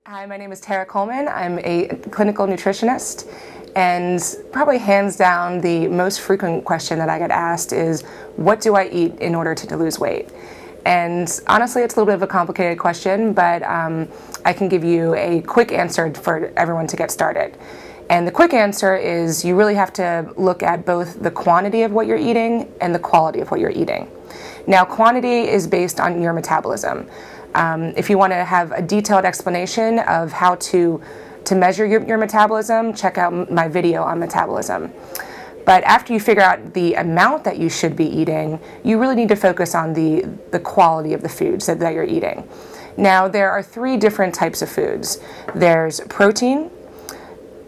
Hi, my name is Tara Coleman. I'm a clinical nutritionist, and probably hands down the most frequent question that I get asked is, what do I eat in order to lose weight? And honestly, it's a little bit of a complicated question, but I can give you a quick answer for everyone to get started. And the quick answer is you really have to look at both the quantity of what you're eating and the quality of what you're eating. Now, quantity is based on your metabolism. If you want to have a detailed explanation of how to measure your metabolism, check out my video on metabolism. But after you figure out the amount that you should be eating, you really need to focus on the quality of the foods that you're eating. Now, there are three different types of foods. There's protein.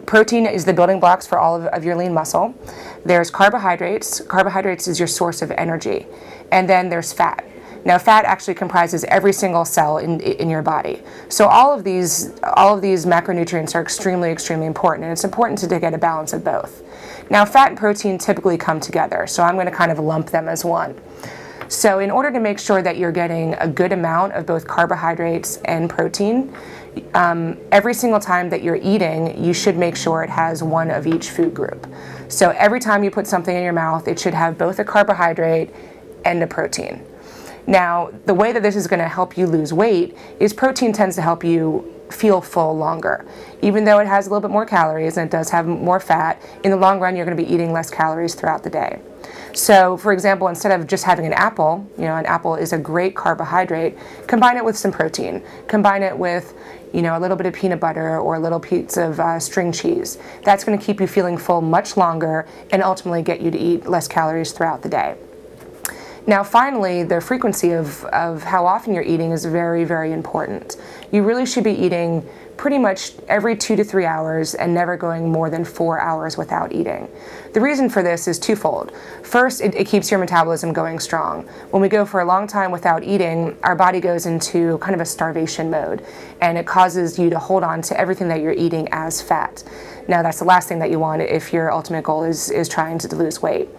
Protein is the building blocks for all of your lean muscle. There's carbohydrates. Carbohydrates is your source of energy. And then there's fat. Now, fat actually comprises every single cell in your body. So all of these macronutrients are extremely important, and it's important to get a balance of both. Now, fat and protein typically come together, so I'm going to kind of lump them as one. So in order to make sure that you're getting a good amount of both carbohydrates and protein, every single time that you're eating, you should make sure it has one of each food group. So every time you put something in your mouth, it should have both a carbohydrate and a protein. Now, the way that this is going to help you lose weight is protein tends to help you feel full longer. Even though it has a little bit more calories and it does have more fat, in the long run you're going to be eating less calories throughout the day. So, for example, instead of just having an apple is a great carbohydrate, combine it with some protein. Combine it with, a little bit of peanut butter or a little piece of string cheese. That's going to keep you feeling full much longer and ultimately get you to eat less calories throughout the day. Now, finally, the frequency of how often you're eating is very important. You really should be eating pretty much every 2 to 3 hours and never going more than 4 hours without eating. The reason for this is twofold. First, it keeps your metabolism going strong. When we go for a long time without eating, our body goes into kind of a starvation mode, and it causes you to hold on to everything that you're eating as fat. Now, that's the last thing that you want if your ultimate goal is trying to lose weight.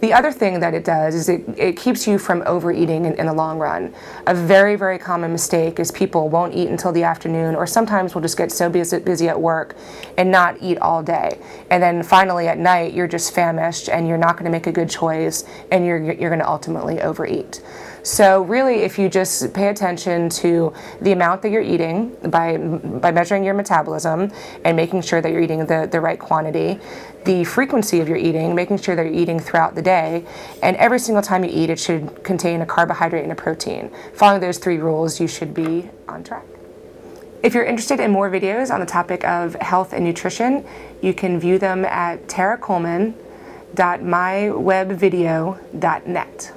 The other thing that it does is it keeps you from overeating in the long run. A very common mistake is people won't eat until the afternoon, or sometimes will just get so busy at work and not eat all day. And then finally at night, you're just famished and you're not going to make a good choice, and you're going to ultimately overeat. So really, if you just pay attention to the amount that you're eating by measuring your metabolism and making sure that you're eating the right quantity, the frequency of your eating, making sure that you're eating throughout the day, and every single time you eat, it should contain a carbohydrate and a protein. Following those three rules, you should be on track. If you're interested in more videos on the topic of health and nutrition, you can view them at taracoleman.mywebvideo.net.